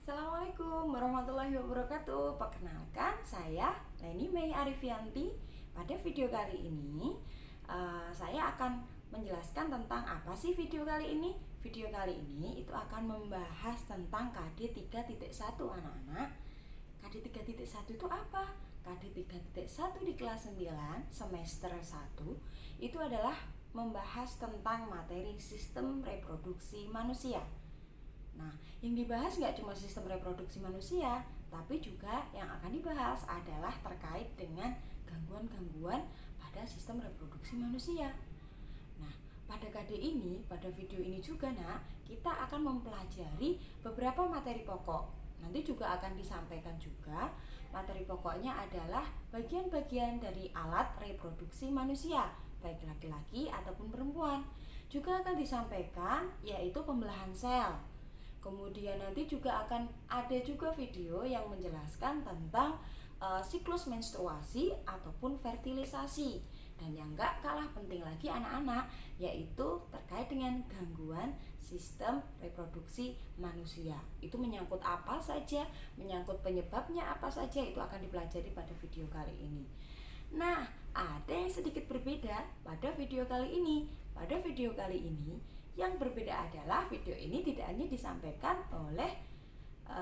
Assalamualaikum warahmatullahi wabarakatuh. Perkenalkan, saya Leni Mei Arifianti. Pada video kali ini saya akan menjelaskan tentang apa sih video kali ini. Video kali ini itu akan membahas tentang KD 3.1 anak-anak. KD 3.1 itu apa? KD 3.1 di kelas 9 semester 1 itu adalah membahas tentang materi sistem reproduksi manusia. Nah, yang dibahas nggak cuma sistem reproduksi manusia, tapi juga yang akan dibahas adalah terkait dengan gangguan-gangguan pada sistem reproduksi manusia. Nah, pada video ini juga kita akan mempelajari beberapa materi pokok. Nanti juga akan disampaikan juga materi pokoknya adalah bagian-bagian dari alat reproduksi manusia, baik laki-laki ataupun perempuan. Juga akan disampaikan yaitu pembelahan sel. Kemudian nanti juga akan ada juga video yang menjelaskan tentang siklus menstruasi ataupun fertilisasi. Dan yang gak kalah penting lagi anak-anak, yaitu terkait dengan gangguan sistem reproduksi manusia. Itu menyangkut apa saja, menyangkut penyebabnya apa saja, itu akan dipelajari pada video kali ini. Nah, ada yang sedikit berbeda pada video kali ini. Pada video kali ini yang berbeda adalah video ini tidak hanya disampaikan oleh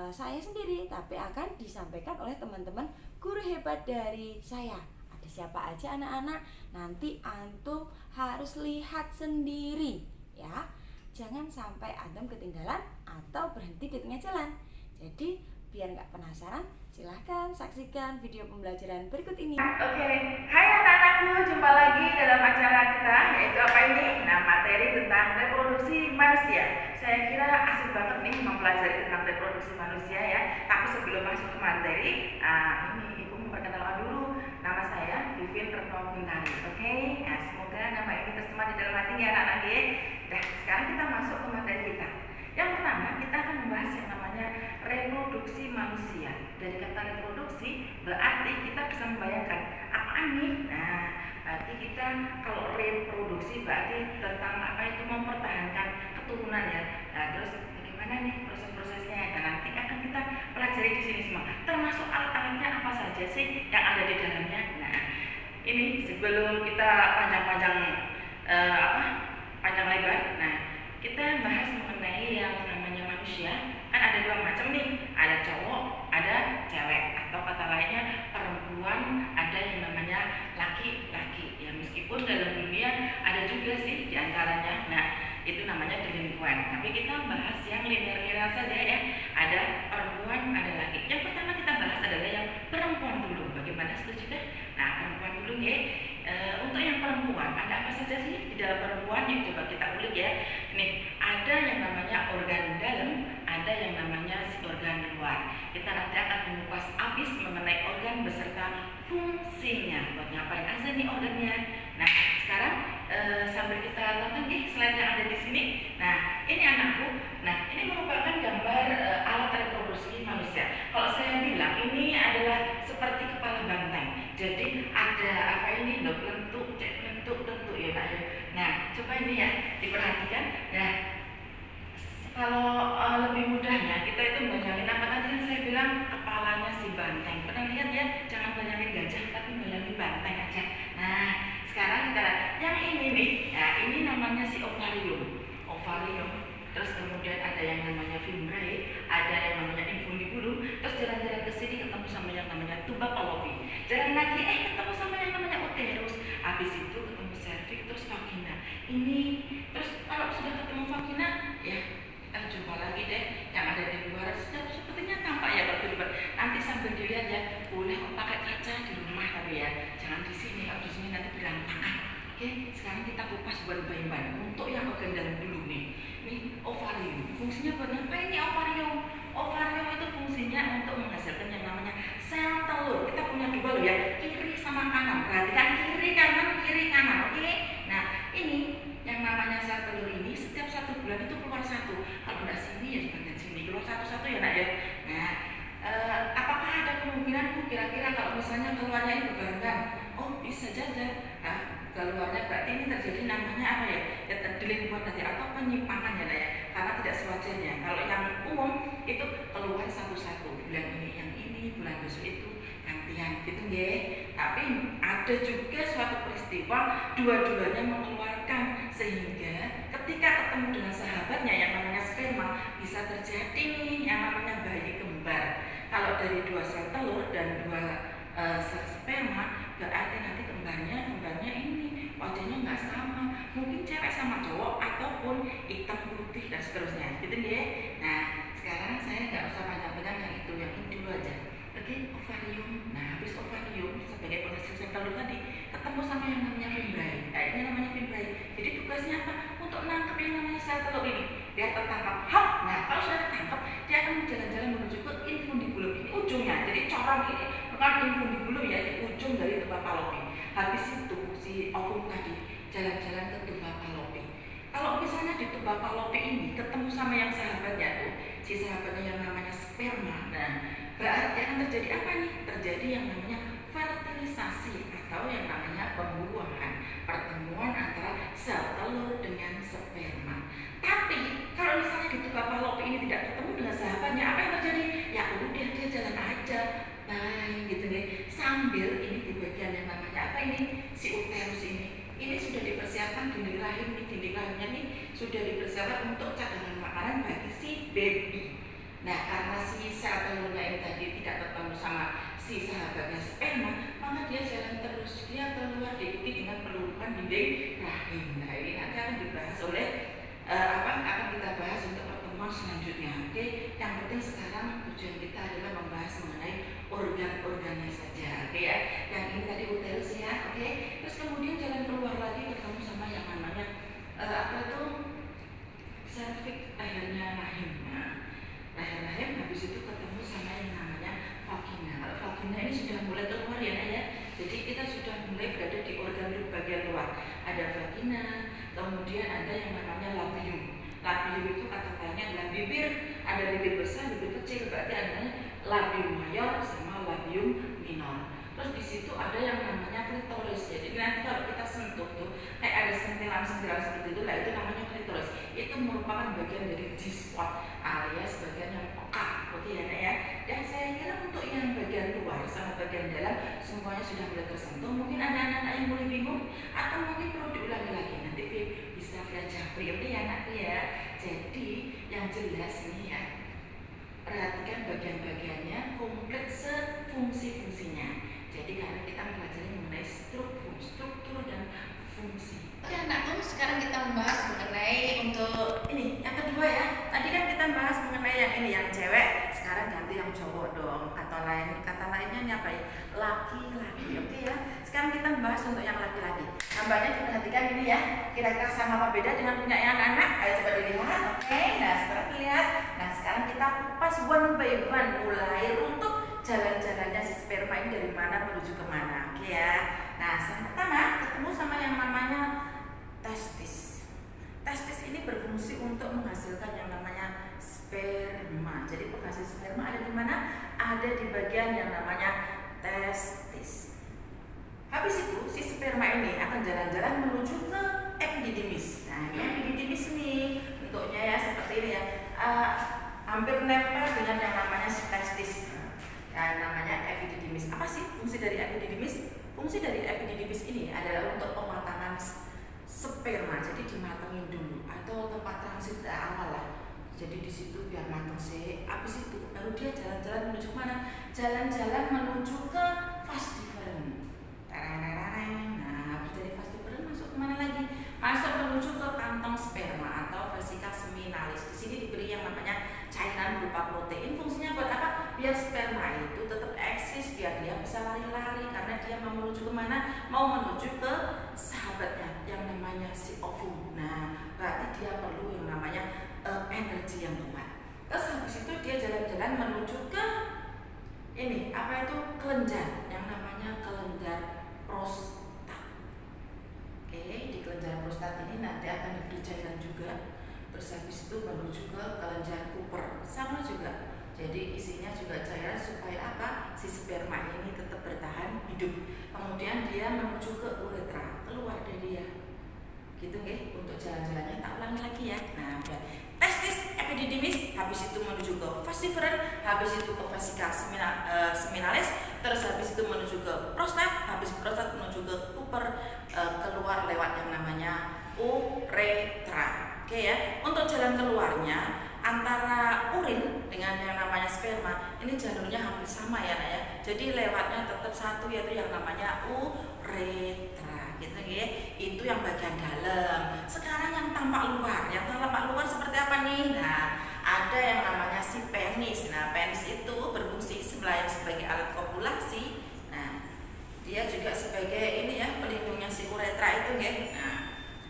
saya sendiri, tapi akan disampaikan oleh teman-teman guru hebat dari saya. Ada siapa aja anak-anak? Nanti antum harus lihat sendiri ya. Jangan sampai antum ketinggalan atau berhenti di tengah jalan. Jadi biar nggak penasaran, silahkan saksikan video pembelajaran berikut ini. Oke, hai anak-anakku, jumpa lagi dalam acara kita, yaitu apa ini? Nah, materi tentang reproduksi manusia. Saya kira asik banget nih mempelajari tentang reproduksi manusia ya. Tapi sebelum masuk ke materi, ini Ibu memperkenalkan dulu. Nama saya Vivin Retno Bintari. Oke, nah, semoga nama ini tercemar di dalam hati ya anak-anak ya. Nah, sekarang kita masuk ke materi kita. Yang pertama, kita akan membahas yang namanya reproduksi manusia. Dari kata reproduksi berarti kita bisa membayangkan apa nih? Nah, berarti kita kalau reproduksi berarti tentang apa itu mempertahankan keturunan ya. Nah, terus bagaimana nih proses-prosesnya? Dan nanti akan kita pelajari di sini semua. Termasuk alat-alatnya apa saja sih yang ada di dalamnya. Nah, ini sebelum kita panjang-panjang panjang lebar. Nah, kita bahas mengenai yang namanya manusia. Kan ada dua macam nih, ada cowok, ada cewek, atau kata lainnya perempuan, ada yang namanya laki-laki. Ya meskipun dalam dunia ada juga sih diantaranya. Nah, itu namanya delinquent. Tapi kita bahas yang linear saja ya. Ada perempuan, ada laki. Yang pertama kita bahas adalah yang perempuan dulu. Bagaimana, setuju kan? Nah, perempuan dulu ya. Untuk yang perempuan, ada apa saja sih di dalam perempuan? Yuk coba kita ulik ya. Nih, ada yang namanya organ dalam, ada yang namanya organ luar. Kita nanti akan mengupas habis mengenai organ beserta fungsinya. Buat ngapain aja nih organnya? Nah, sekarang sambil kita tonton nih slide yang ada di sini. Nah, ini anakku. Nah, ini merupakan gambar alat reproduksi manusia. Kalau saya bilang ini adalah seperti kepala banteng. Jadi ada apa ini? Bentuk ya Pak ya. Nah, coba ini ya diperhatikan. Nah, kalau lebih mudahnya kita itu bayangin apa tadi yang saya bilang, kepalanya si banteng. Pernah lihat ya? Jangan bayangin gajah tapi bayangin banteng aja. Nah, sekarang kita yang ini nih. Nah, ini namanya si ovarium. Terus kemudian ada yang namanya fimbriae, ada yang namanya infundibulum. Terus jalan-jalan ke sini ketemu sama yang namanya tuba fallopi. Jalan lagi ketemu sama yang namanya uterus. Habis itu ketemu cervix, terus vagina. Ini terus kalau sudah ketemu vagina ya kita jumpa lagi deh yang ada di luar. Sepertinya tampak ya kalau di luar. Nanti sambil dilihat ya, boleh kok pakai kaca di rumah tapi ya jangan di sini. Kalau di sini nanti berantakan. Oke, sekarang kita kupas bahan-bahan untuk yang organ dalam dulu nih. Ini ovarium. Fungsinya buat apa ini ovarium? Ovarium itu fungsinya untuk menghasilkan yang namanya sel telur. Kita punya dua loh ya, kiri sama kanan. Perhatikan kiri kanan. Oke. Nah, ini yang namanya sel telur ini setiap 1 bulan itu keluar satu. Kalau nggak sini ya di bagian sini keluar satu-satu ya nak ya. Nah, apakah ada kemungkinan kira-kira kalau misalnya keluarnya ini berbarengan? Oh, bisa saja. Nah, keluarnya berarti ini terjadi namanya apa ya? Ya delinquent tadi atau penyimpangan ya nak ya. Karena tidak sewajarnya. Kalau yang umum itu keluar satu-satu, bulan ini, bulan besok itu gantian gitu nggih. Tapi ada juga suatu peristiwa dua-duanya mengeluarkan, sehingga ketika ketemu dengan sahabatnya yang namanya sperma bisa terjadi nih yang namanya bayi kembar. Kalau dari 2 sel telur dan 2 sel sperma berarti nanti kembarnya ini wajahnya nggak sama, mungkin cewek sama cowok ataupun hitam putih dan seterusnya gitu nggih. Nah sekarang saya nggak usah panjang-panjang yang itu, yang ini dulu aja. Oke, ovarium. Nah habis ovarium sebagai penghasil sel telur tadi ketemu sama yang namanya fimbriae. Nah ini namanya fimbriae. Jadi tugasnya apa? Untuk nangkep yang namanya sel telur ini biar tertangkap. Hap. Nah kalau sudah tertangkap dia akan jalan-jalan menuju ke infundibulum ini ujungnya. Jadi corong ini bukan infundibulum ya, di ujung dari tuba Fallopi. Habis itu si ovum tadi jalan-jalan ke tuba Fallopi. Kalau misalnya di tuba Fallopi ini ketemu sama yang sahabatnya tuh, si sahabatnya yang namanya sperma. Nah berarti akan terjadi apa nih? Terjadi yang namanya fertilisasi atau yang namanya pembuahan, pertemuan antara sel telur dengan sperma. Tapi kalau misalnya di tuba Fallopi ini tidak ketemu dengan sahabatnya, apa yang terjadi? Ya udah dia jalan aja, bye gitu nih. Sambil ini di bagian yang namanya apa ini? Si uterus ini sudah dipersiapkan dinding rahim nih, dinding rahimnya nih sudah dipersiapkan untuk cadangan makanan bagi si baby. Nah karena si sel telurnya ini tadi tidak ketemu sama si sahabatnya sperma, maka dia jalan terus, dia keluar diikuti dengan peluruhan dinding rahim. Nah ini nanti akan dibahas oleh akan kita bahas untuk pertemuan selanjutnya. Oke, yang penting sekarang tujuan kita adalah membahas mengenai organ-organnya saja. Oke ya, yang ini tadi uterus ya. Oke, terus kemudian jalan keluar lagi ketemu sama yang namanya serviks, lehernya rahim. Nah, leher rahim habis itu ketemu sama yang namanya vagina. Kalau vagina ini sudah mulai keluar ya. Jadi kita sudah mulai berada di organ di bagian luar. Ada vagina, kemudian ada yang namanya labium. Labium itu kata lainnya adalah bibir, ada bibir besar, bibir kecil, berarti ada labium mayor sama labium minor. Terus di situ ada yang namanya klitoris. Jadi nanti kalau kita sentuh tuh kayak ada sentilan-sentilan seperti itu, lah itu namanya klitoris. Itu merupakan bagian dari G-spot alias bagian yang peka. Oke ya. Dan saya kira untuk yang bagian luar sama bagian dalam semuanya sudah mulai tersentuh. Mungkin ada anak-anak yang mulai bingung atau mungkin perlu diulangi lagi. Nanti bisa via Japri. Oke ya anak ya. Jadi yang jelas nih ya, perhatikan bagian-bagiannya komplit sefungsi-fungsinya. Jadi karena kita mempelajari mengenai struktur dan fungsi. Oke anakku, sekarang kita membahas mengenai untuk ini yang kedua ya. Tadi kan kita bahas mengenai yang ini yang cewek, sekarang ganti yang cowok dong. Kata lainnya ini apa ya? Laki-laki. Oke ya. Sekarang kita membahas untuk yang laki-laki. Nampaknya diperhatikan ini ya. Kira-kira sama apa beda dengan punya yang anak-anak? Ayo coba dilihat. Oke. Nah setelah dilihat, nah sekarang kita kupas one by one mulai untuk jalan-jalannya si sperma ini dari mana menuju ke mana. Oke ya. Nah yang pertama ketemu sama yang namanya testis. Testis ini berfungsi untuk menghasilkan yang namanya sperma. Jadi penghasil sperma ada di mana? Ada di bagian yang namanya testis. Habis itu si sperma ini akan jalan-jalan menuju ke epididymis. Nah ini epididymis ini bentuknya ya seperti ini ya, hampir nempel dengan yang namanya testis. Yang namanya epididymis. Apa sih fungsi dari epididymis? Fungsi dari epididymis ini adalah untuk pematangan sperma. Jadi dimatengin dulu atau tempat transit awal lah. Jadi di situ biar mateng sih. Habis itu baru dia jalan-jalan menuju mana? Jalan-jalan menuju ke vas deferens. Nah, habis dari vas deferens masuk kemana lagi? Masuk menuju ke kantong sperma atau vesika seminalis. Di sini diberi yang namanya cairan berupa protein. Fungsinya buat apa? Biar sperma itu tetap eksis, biar dia bisa lari-lari karena dia mau menuju kemana? Mau menuju ke sahabatnya yang namanya si ovum. Nah, berarti dia perlu yang namanya energi yang kuat. Terus habis itu dia jalan-jalan menuju ke ini apa itu kelenjar yang namanya kelenjar prostat. Oke, di kelenjar prostat ini nanti akan diberi cairan juga. Terus habis itu menuju ke kelenjar Cooper sama juga. Jadi isinya juga cairan supaya apa? Si sperma ini tetap bertahan hidup. Kemudian dia menuju ke uretra, keluar dari dia. Gitu nggih, untuk jalan-jalannya tak ulangi lagi ya. Nah, testis epididymis, habis itu menuju ke vas deferens, habis itu ke vesica seminalis, terus habis itu menuju ke prostat, habis prostat menuju ke Cooper, keluar lewat yang namanya uretra. Oke ya, untuk jalan keluarnya antara urin dengan yang namanya sperma ini jalurnya hampir sama ya Nak ya. Jadi lewatnya tetap satu, yaitu yang namanya uretra gitu ya. Itu yang bagian dalam. Sekarang yang tampak luar. Yang tampak luar seperti apa nih? Nah, ada yang namanya si penis. Nah, penis itu berfungsi selain sebagai alat kopulasi. Nah, dia juga sebagai ini ya, pelindungnya si uretra itu ya. Nah,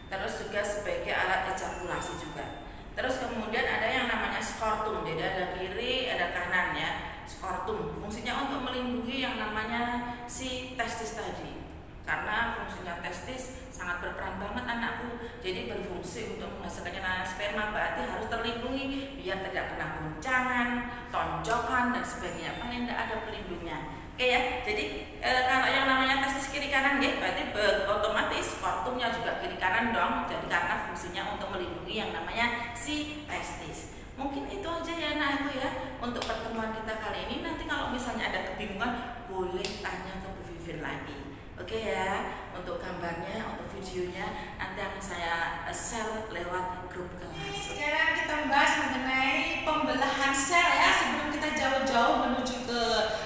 terus juga sebagai alat ejakulasi juga. Terus kemudian ada yang namanya skortum, jadi ada kiri, ada kanan ya. Skortum fungsinya untuk melindungi yang namanya si testis tadi. Karena fungsinya testis sangat berperan banget anakku. Jadi berfungsi untuk menghasilkan yang namanya sperma, berarti harus terlindungi biar tidak kena goncangan, tonjokan dan sebagainya. Paling tidak ada pelindungnya. Oke ya, jadi kalau yang namanya testis kiri kanan ya, berarti otomatis skortumnya juga kiri kanan dong. Jadi karena fungsinya untuk melindungi yang namanya si testis. Mungkin itu aja ya anakku ya untuk pertemuan kita kali ini. Nanti kalau misalnya ada kebingungan boleh tanya ke Bu Vivin lagi. Oke ya, untuk gambarnya, untuk videonya nanti akan saya share lewat grup kelas. Sekarang kita membahas mengenai pembelahan sel ya. Sebelum kita jauh-jauh menuju ke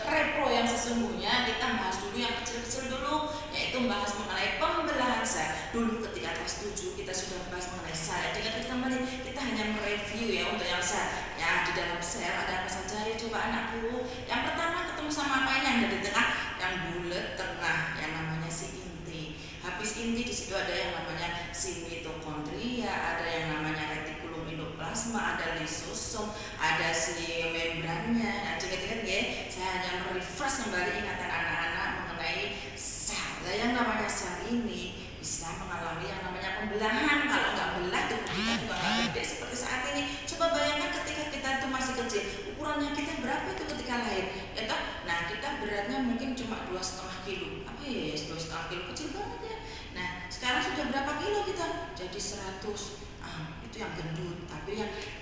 repro yang sesungguhnya, kita bahas dulu yang kecil-kecil dulu, yaitu membahas mengenai pembelahan sel. Dulu ketika kelas 7 kita sudah bahas mengenai sel. Jadi kita kembali, kita hanya mereview ya untuk yang sel. Ya, di dalam sel ada apa saja ya coba anakku. Yang pertama ketemu sama apa yang ada di tengah? Yang bulat tengah, yang namanya si inti. Habis inti di situ ada yang namanya si mitokondria, ada yang namanya retikulum endoplasma, ada lisosom, ada si membrannya. Nah, ingat-ingat ya, saya hanya merefresh kembali ingatan anak-anak mengenai sel. Nah, yang namanya sel ini bisa mengalami yang namanya pembelahan. Kalau nggak belah, tubuh kita juga nggak gede seperti saat ini. Coba bayangkan ketika kita itu masih kecil, ukurannya kita berapa itu ketika lahir? Ya toh? Nah, kita beratnya mungkin cuma 2,5 kilo. Apa ya? 2,5 kilo kecil banget ya. Nah, sekarang sudah berapa kilo kita? Jadi 100. Itu yang gendut. Tapi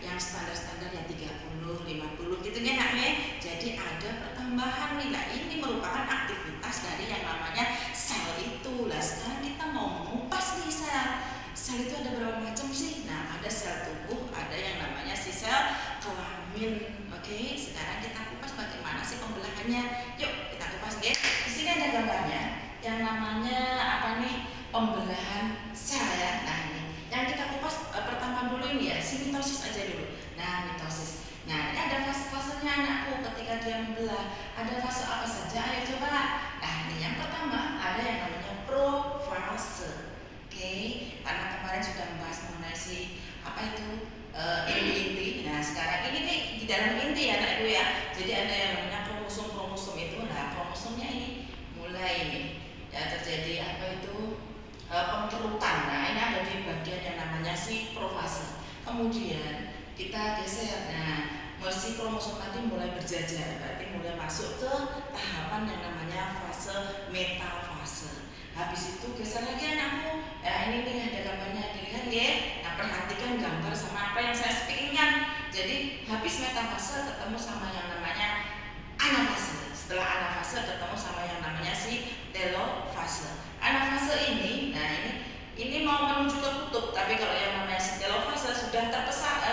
yang standar-standar ya 30, 50 gitu ya Nak ya. Jadi ada pertambahan nih. Nah, ini merupakan aktivitas dari yang namanya sel itu. Lah, sekarang kita mau mengupas nih sel. Sel itu ada berapa macam sih? Nah, ada sel tubuh, ada yang namanya si sel kelamin. Oke, sekarang kita kupas bagaimana sih pembelahannya. Yuk, kita kupas ya. Di sini ada gambarnya. Yang namanya apa nih? Pembelahan sel ya. Nah, ini yang kita kupas pertama dulu ini ya, si mitosis aja dulu. Nah, mitosis. Nah, ini ada fase-fasenya anakku ketika dia membelah. Ada fase apa saja? Ayo coba. Nah, ini yang pertama ada yang namanya profase. Oke, karena kemarin sudah membahas mengenai si apa itu inti. Nah, sekarang ini nih di dalam inti ya anakku ya. Jadi ada yang namanya kromosom itu. Nah, kromosomnya ini mulai ini ya terjadi apa itu pengkerutan. Nah, ini ada di bagian yang namanya si profase. Kemudian kita geser. Nah, si kromosom tadi mulai berjajar, berarti mulai masuk ke tahapan yang namanya fase metafase. Habis itu geser lagi anakku. Nah, ini nih ada gambarnya, dilihat ya. Nah, perhatikan gambar sama apa yang saya speakingkan. Jadi habis metafase ketemu sama yang namanya anafase. Setelah anafase ketemu sama yang namanya si telofase. Anafase ini, nah ini mau menuju ke kutub, tapi kalau yang namanya si telofase sudah terpisah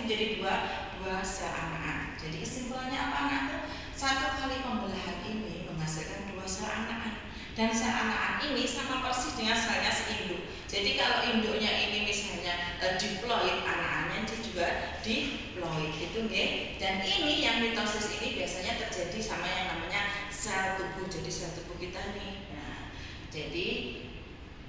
menjadi dua sel anakan. Jadi kesimpulannya apa anakku? Satu kali pembelahan ini menghasilkan 2 sel anakan. Dan sel anakan ini sama persis dengan selnya si induk. Jadi kalau induknya ini misalnya diploid, anakannya juga diploid itu nggih. Dan ini yang mitosis ini biasanya terjadi sama yang namanya sel tubuh. Jadi sel tubuh kita nih. Nah, jadi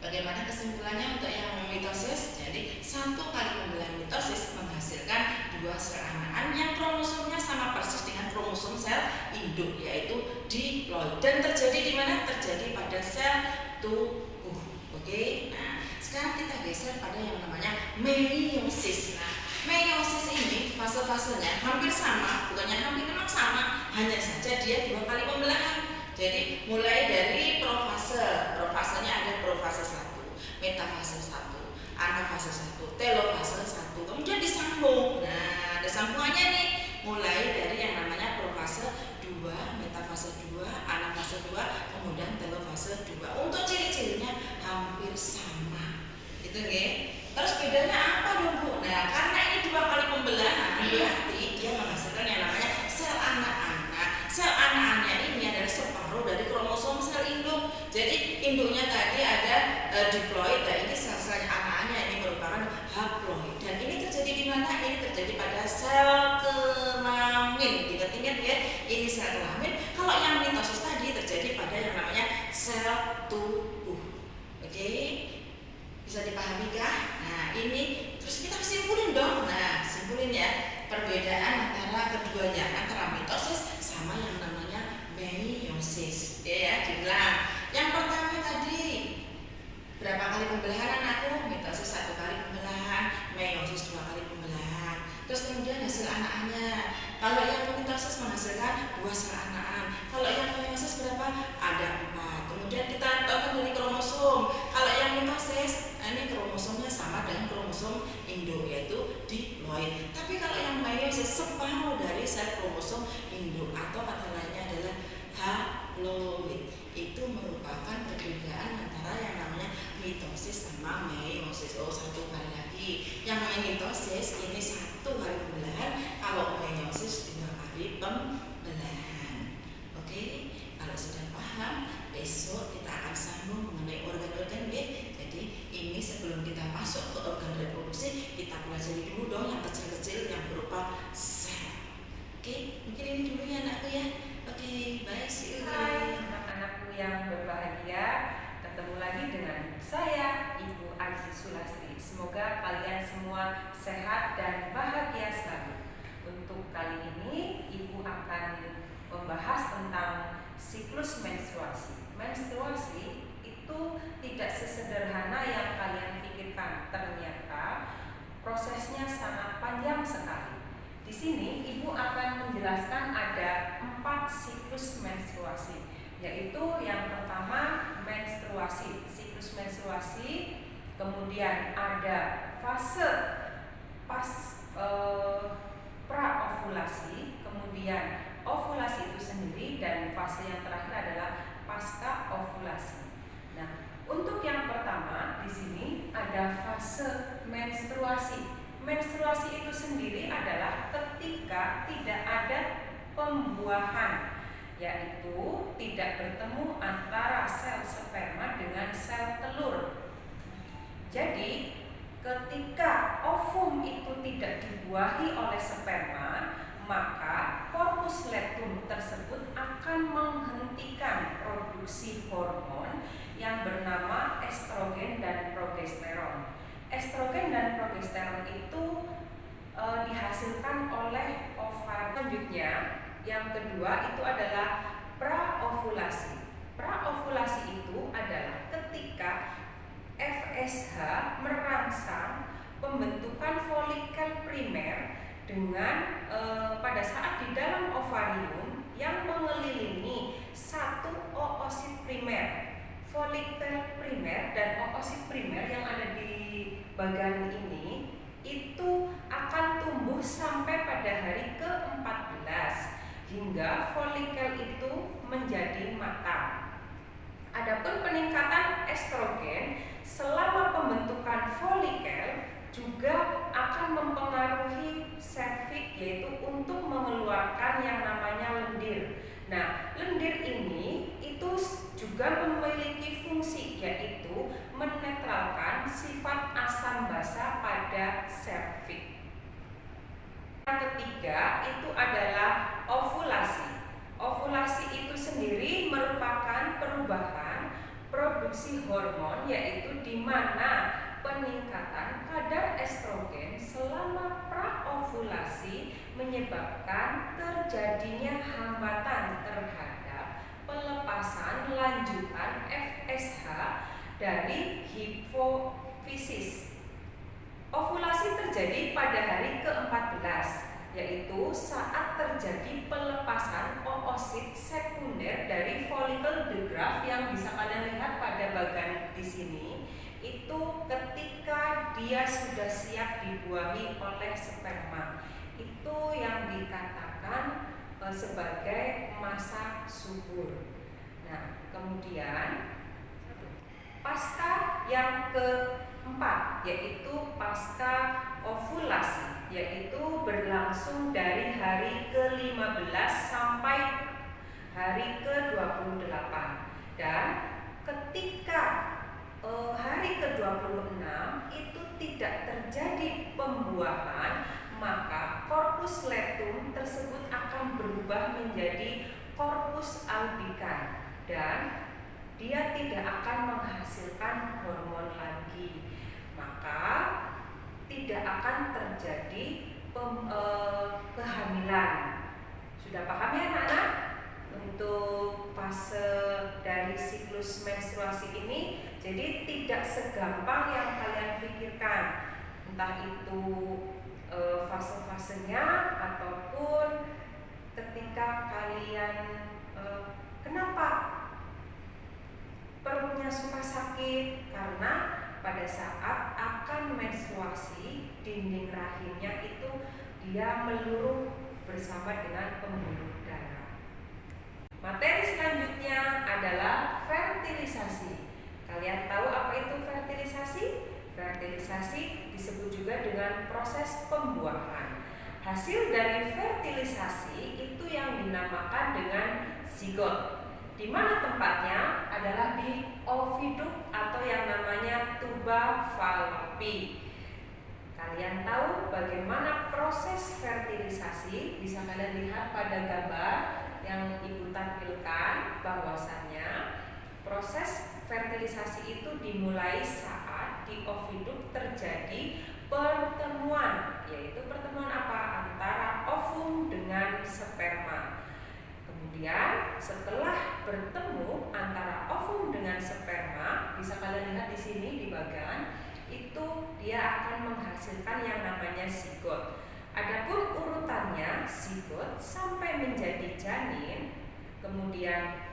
bagaimana kesimpulannya untuk yang mitosis? Jadi satu kali pembelahan mitosis menghasilkan 2 sel anakan yang kromosomnya sama persis dengan kromosom sel induk, yaitu diploid. Dan terjadi di mana? Terjadi pada sel tubuh. Oke. Nah, sekarang kita geser pada yang namanya meiosis. Nah, meiosis ini fase-fasenya hampir sama, bukannya hampir, memang sama, hanya saja dia 2 kali pembelahan. Jadi mulai dari profasenya ada profase 1, metafase 1, anafase 1, telofase 1, kemudian disambung. Nah, fase 2, kemudian telur fase 2. Untuk ciri-cirinya hampir sama. Itu nggih. Terus bedanya apa dong, Bu? Nah, karena ini 2 kali pembelahan, berarti dia menghasilkan yang namanya sel anak-anak. Sel anak-anaknya ini adalah separuh dari kromosom sel induk. Jadi induknya tadi ada diploid, dan ini sel-sel anak-anaknya ini merupakan haploid. Dan ini terjadi di mana? Ini terjadi pada sel kelamin. Ingat-ingat ya, ini sel kelamin. Kalau yang mitosis tadi terjadi pada yang namanya sel tubuh. Oke? Bisa dipahami kah? Nah, ini terus kita simpulin dong. Nah, simpulin ya perbedaan antara keduanya, antara mitosis sama yang namanya meiosis. Ya, diulang. Yang pertama tadi berapa kali pembelahan anakku? Mitosis 1 kali pembelahan, meiosis 2 kali pembelahan. Terus kemudian hasil anak-anaknya. Kalau yang mitosis menghasilkan 2 sel anak-an. Kalau yang meiosis berapa? Ada 4. Kemudian kita tahu dari kromosom. Kalau yang mitosis, ini kromosomnya sama dengan kromosom induk, yaitu diploid. Tapi kalau yang meiosis separuh dari sel kromosom induk, atau kata lainnya adalah haploid. Itu merupakan perbedaan antara yang namanya mitosis sama meiosis. Oh, 1 kali lagi. Yang mitosis ini 1 kali pembelahan, kalau meiosis 2 kali pembelahan. Oke, kalau sudah paham, besok kita akan sambung mengenai organ-organ ya. Jadi ini sebelum kita masuk ke organ reproduksi, kita pelajari dulu dong yang kecil-kecil yang berupa sel. Oke, mungkin ini dulu ya anakku ya. Oke, baik, see you. Hai anak-anakku yang berbahagia, ketemu lagi dengan saya Ibu Aziz Sulastri. Semoga kalian semua sehat dan bahagia selalu. Untuk kali ini Ibu akan membahas tentang siklus menstruasi. Menstruasi itu tidak sesederhana yang kalian pikirkan. Ternyata prosesnya sangat panjang sekali. Di sini Ibu akan menjelaskan ada 4 siklus menstruasi, yaitu yang pertama menstruasi, siklus menstruasi, kemudian ada fase praovulasi, kemudian ovulasi itu sendiri, dan fase yang terakhir adalah pasca ovulasi. Nah, untuk yang pertama di sini ada fase menstruasi. Menstruasi itu sendiri adalah ketika tidak ada pembuahan, yaitu tidak bertemu antara sel sperma dengan sel telur. Jadi, ketika ovum itu tidak dibuahi oleh sperma, maka corpus luteum tersebut akan menghentikan produksi hormon yang bernama estrogen dan progesteron. Estrogen dan progesteron itu dihasilkan oleh ovar. Selanjutnya, yang kedua itu adalah praovulasi. Praovulasi itu adalah ketika FSH merangsang pembentukan folikel primer dengan pada saat di dalam ovarium yang mengelilingi satu oosit primer. Folikel primer dan oosit primer yang ada di bagian ini itu akan tumbuh sampai pada hari ke-14 hingga folikel itu menjadi matang. Adapun peningkatan estrogen selama pembentukan folikel juga akan mempengaruhi serviks, yaitu untuk mengeluarkan yang namanya lendir. Nah, lendir ini itu juga memiliki fungsi, yaitu menetralkan sifat asam basa pada serviks. Yang ketiga itu adalah ovulasi. Ovulasi itu sendiri merupakan perubahan produksi hormon, yaitu di mana peningkatan kadar estrogen selama praovulasi menyebabkan terjadinya hambatan terhadap pelepasan lanjutan FSH dari hipofisis. Ovulasi terjadi pada hari ke-14, yaitu saat terjadi pelepasan oosit sekunder dari folikel de Graaff yang bisa kalian lihat pada bagian di sini. Itu ketika dia sudah siap dibuahi oleh sperma. Itu yang dikatakan sebagai masa subur. Nah, kemudian pasca yang keempat yaitu pasca ovulasi, yaitu berlangsung dari hari ke-15 sampai hari ke-28. Dan ketika hari ke-26 itu tidak terjadi pembuahan, maka korpus luteum tersebut akan berubah menjadi korpus albicans dan dia tidak akan menghasilkan hormon lagi, maka tidak akan terjadi kehamilan. Sudah paham ya anak-anak? Untuk fase dari siklus menstruasi ini, jadi tidak segampang yang kalian pikirkan, entah itu fase-fasenya ataupun ketika kalian kenapa perutnya suka sakit, karena pada saat akan menstruasi dinding rahimnya itu dia meluruh bersama dengan pembuluh darah. Materi selanjutnya adalah fertilisasi. Kalian tahu apa itu fertilisasi? Fertilisasi disebut juga dengan proses pembuahan. Hasil dari fertilisasi itu yang dinamakan dengan zigot. Di mana tempatnya adalah di oviduk atau yang namanya tuba Fallopi. Kalian tahu bagaimana proses fertilisasi? Bisa kalian lihat pada gambar yang Ibu tampilkan, bahwasannya proses fertilisasi itu dimulai saat di oviduk terjadi pertemuan, yaitu pertemuan apa? Antara ovum dengan sperma. Kemudian setelah bertemu antara ovum dengan sperma, bisa kalian lihat di sini di bagian itu dia akan menghasilkan yang namanya zigot. Adapun urutannya zigot sampai menjadi janin, kemudian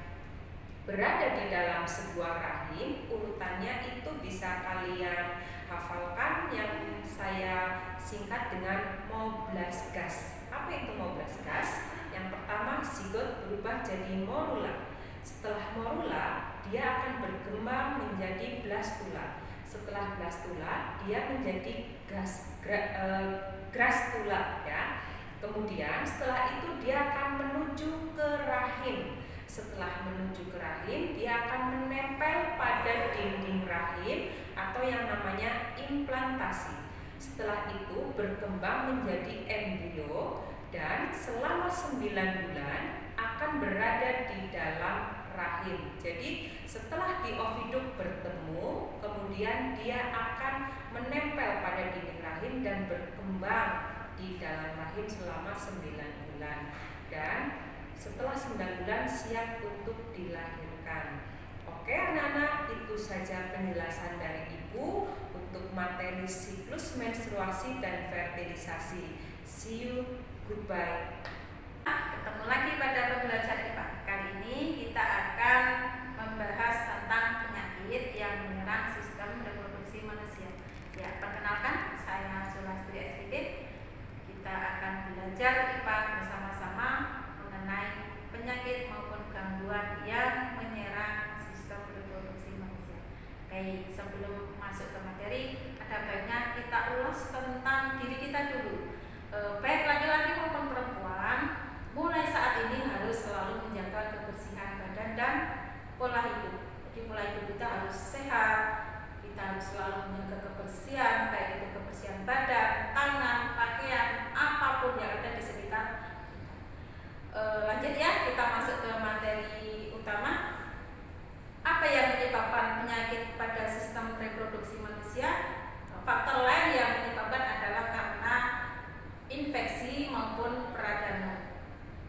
berada di dalam sebuah rahim, urutannya itu bisa kalian hafalkan yang saya singkat dengan Moblasgas. Apa itu Moblasgas? Yang pertama, zigot berubah jadi morula. Setelah morula, dia akan berkembang menjadi blastula. Setelah blastula, dia menjadi gastrula ya. Kemudian setelah itu dia akan menuju ke rahim. Setelah menuju ke rahim, dia akan menempel pada dinding rahim atau yang namanya implantasi. Setelah itu berkembang menjadi embrio dan selama 9 bulan akan berada di dalam rahim. Jadi setelah di oviduk bertemu, kemudian dia akan menempel pada dinding rahim dan berkembang di dalam rahim selama 9 bulan. Dan setelah 9 bulan siap untuk dilahirkan. Oke anak-anak, itu saja penjelasan dari Ibu untuk materi siklus menstruasi dan fertilisasi. See you, goodbye. Ketemu lagi pada pembelajaran IPA. Kali ini kita akan membahas tentang penyakit yang menyerang sistem reproduksi manusia. Ya, perkenalkan, saya Sulastri SID. Kita akan belajar IPA bersama-sama mengenai penyakit maupun gangguan yang menyerang sistem reproduksi manusia. Baik, sebelum masuk ke materi, ada baiknya kita ulas tentang diri kita dulu. Baik laki-laki maupun perempuan, mulai saat ini harus selalu menjaga kebersihan badan dan pola hidup. Jadi pola hidup kita harus sehat, kita harus selalu menjaga kebersihan, baik itu kebersihan badan, tangan, pakaian, apapun yang ada di sekitar kita. Lanjut ya, kita masuk ke materi utama. Apa yang menyebabkan penyakit pada sistem reproduksi manusia? Faktor lain yang menyebabkan adalah karena infeksi maupun peradangan.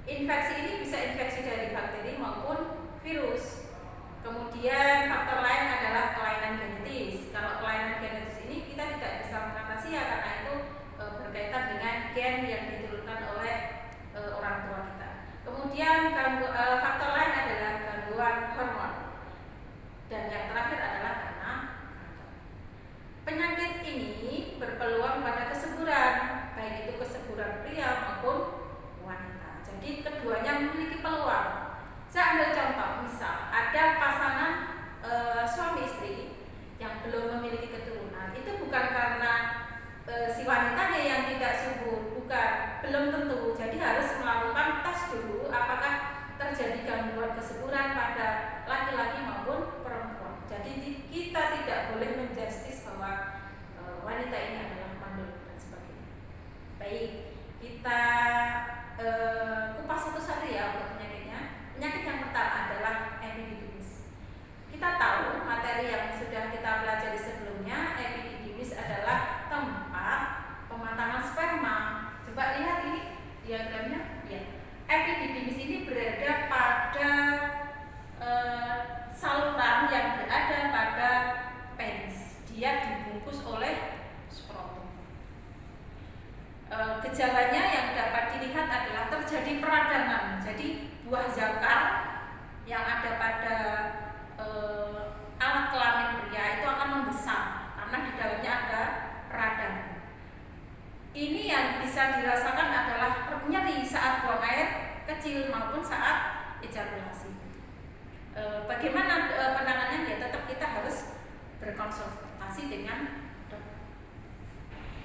Infeksi ini bisa infeksi dari bakteri maupun virus. Kemudian faktor lain adalah kelainan genetis. Kalau kelainan genetis ini kita tidak bisa mengatasi ya, karena itu berkaitan dengan gen yang diturunkan oleh orang tua kita. Kemudian faktor lain adalah gangguan hormon. Dan yang terakhir adalah karena kanker. Penyakit ini berpeluang pada kesuburan, baik itu kesuburan pria maupun wanita. Jadi keduanya memiliki peluang. Saya ambil contoh, misal wanitanya yang tidak subur, bukan, belum tentu. Jadi harus melakukan tes dulu apakah terjadi gangguan kesuburan pada laki-laki maupun perempuan. Jadi kita tidak boleh menjustis bahwa wanita ini adalah mandul dan sebagainya. Baik, kita kupas satu-satu ya untuk penyakitnya. Penyakit yang pertama adalah epididymis. Kita tahu materi yang sudah kita pelajari sebelumnya, epididymis adalah tempat pematangan sperma. Coba lihat ini diagramnya. Ya. Epididymis ini berada pada saluran yang berada pada penis. Dia dibungkus oleh skrotum. Gejalanya yang dapat dilihat adalah terjadi peradangan. Jadi buah zakar yang ada pada alat kelamin pria itu akan membesar karena di dalamnya ada peradangan. Ini yang bisa dirasakan adalah nyeri saat buang air kecil maupun saat ejakulasi. Bagaimana penanganannya? Ya tetap kita harus berkonsultasi dengan dokter.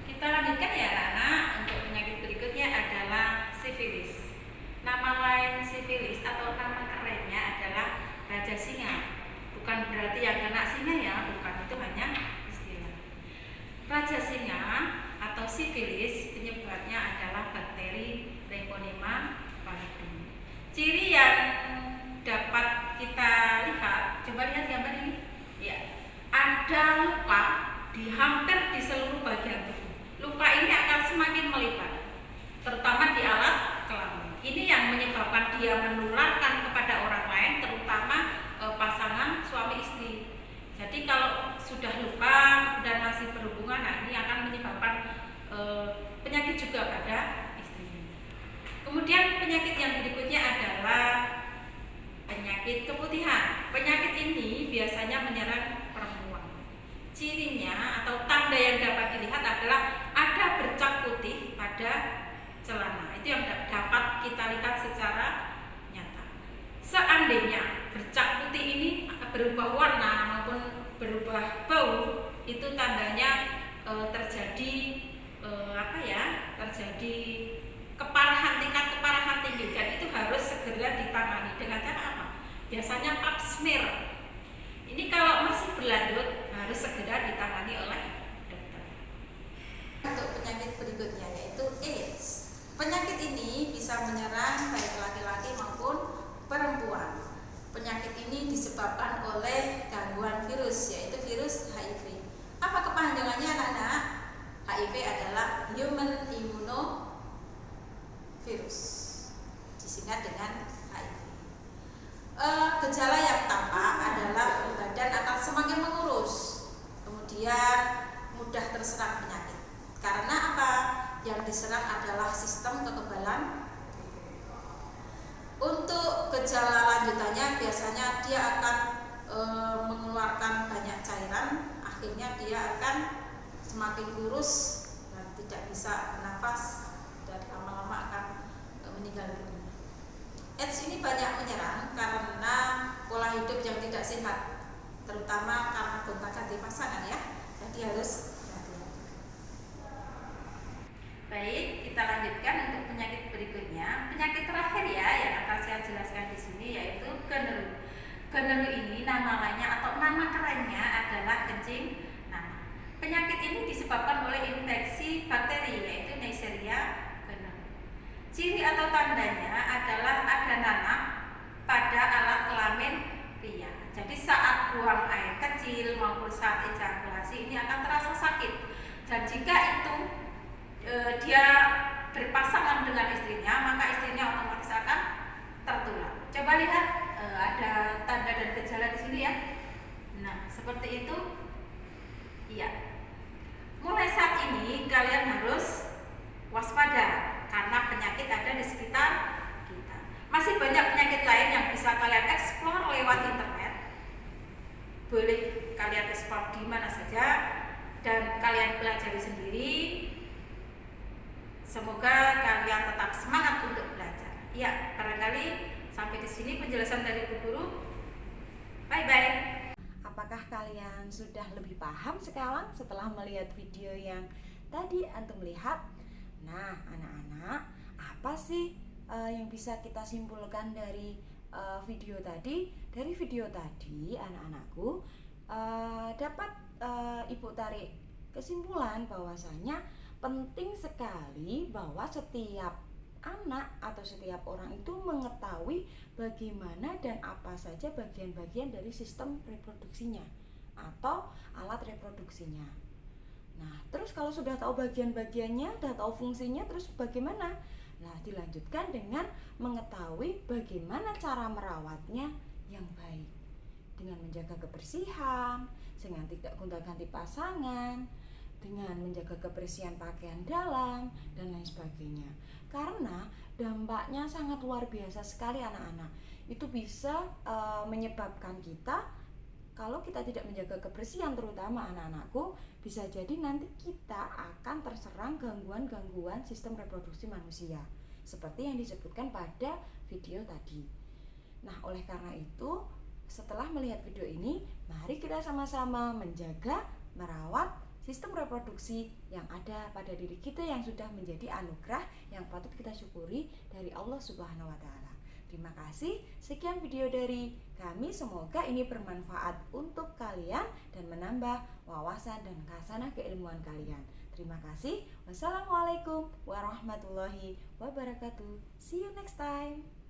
Kita lanjutkan ya anak-anak. Untuk penyakit berikutnya adalah sifilis. Nama lain sifilis atau nama kerennya adalah raja singa. Bukan berarti yang kena singa ya, bukan, itu hanya istilah. Raja singa atau sifilis penyebabnya adalah bakteri Treponema pallidum. Ciri yang dapat kita lihat, coba lihat gambar ini. Ya, ada luka di hampir di seluruh bagian tubuh. Luka ini akan semakin melipat, terutama di alat kelamin. Ini yang menyebabkan dia menularkan kepada orang lain, terutama pasangan suami istri. Jadi kalau sudah luka dan masih berhubungan, nah ini akan menyebabkan penyakit juga pada istri. Kemudian penyakit yang berikutnya adalah penyakit keputihan. Penyakit ini biasanya menyerang perempuan. Cirinya atau tanda yang dapat dilihat adalah ada bercak putih pada celana. Itu yang dapat kita lihat secara nyata. Seandainya bercak putih ini berubah warna maupun berubah bau, itu tandanya terjadi terjadi keparahan, tingkat keparahan tinggi, dan itu harus segera ditangani dengan cara apa? Biasanya pap smear. Ini kalau masih berlanjut harus segera ditangani oleh dokter. Untuk penyakit berikutnya yaitu AIDS. Penyakit ini bisa menyerang baik laki-laki maupun perempuan. Penyakit ini disebabkan oleh gangguan virus, yaitu virus HIV. Apa kepanjangannya anak-anak? HIV adalah Human Immunovirus, disingkat dengan HIV. Gejala yang tampak adalah badan akan semakin mengurus, kemudian mudah terserang penyakit. Karena apa? Yang diserang adalah sistem kekebalan. Untuk gejala lanjutannya biasanya dia akan mengeluarkan banyak cairan, akhirnya dia akan semakin kurus dan tidak bisa bernafas dan lama-lama akan meninggal dunia. AIDS ini banyak menyerang karena pola hidup yang tidak sehat, terutama karena gonta-ganti pasangan ya. Jadi harus hati-hati. Baik, kita lanjutkan untuk penyakit berikutnya. Penyakit terakhir ya yang akan saya jelaskan di sini yaitu gonorea. Gonorea ini nama lainnya atau nama kerennya adalah kencing nanah. Penyakit ini disebabkan oleh infeksi bakteri yaitu Neisseria gonorrhoeae. Ciri atau tandanya adalah ada nanah pada alat kelamin pria. Jadi saat buang air kecil maupun saat ejakulasi ini akan terasa sakit. Dan jika itu dia berpasangan dengan istrinya, maka istrinya otomatis akan tertular. Coba lihat ada tanda dan gejala di sini ya. Nah, seperti itu. Iya. Mulai saat ini kalian harus waspada karena penyakit ada di sekitar kita. Masih banyak penyakit lain yang bisa kalian eksplor lewat internet. Boleh kalian eksplor di mana saja dan kalian pelajari sendiri. Semoga kalian tetap semangat untuk belajar. Ya, barangkali sampai di sini penjelasan dari Bu Guru. Bye bye. Apakah kalian sudah lebih paham sekarang setelah melihat video yang tadi antum lihat. Nah, anak-anak, apa sih yang bisa kita simpulkan dari video tadi? Dari video tadi, anak-anakku, dapat ibu tarik kesimpulan bahwasanya penting sekali bahwa setiap anak atau setiap orang itu mengetahui bagaimana dan apa saja bagian-bagian dari sistem reproduksinya atau alat reproduksinya. Nah, terus kalau sudah tahu bagian-bagiannya, sudah tahu fungsinya, terus bagaimana? Nah, dilanjutkan dengan mengetahui bagaimana cara merawatnya yang baik, dengan menjaga kebersihan, dengan tidak gonta-ganti pasangan, dengan menjaga kebersihan pakaian dalam, dan lain sebagainya. Karena dampaknya sangat luar biasa sekali anak-anak. Itu bisa menyebabkan kita, kalau kita tidak menjaga kebersihan, terutama anak-anakku, bisa jadi nanti kita akan terserang gangguan-gangguan sistem reproduksi manusia, seperti yang disebutkan pada video tadi. Nah, oleh karena itu, setelah melihat video ini, mari kita sama-sama menjaga, merawat sistem reproduksi yang ada pada diri kita yang sudah menjadi anugerah yang patut kita syukuri dari Allah Subhanahu wa Ta'ala. Terima kasih. Sekian video dari kami. Semoga ini bermanfaat untuk kalian dan menambah wawasan dan khasanah keilmuan kalian. Terima kasih. Wassalamualaikum warahmatullahi wabarakatuh. See you next time.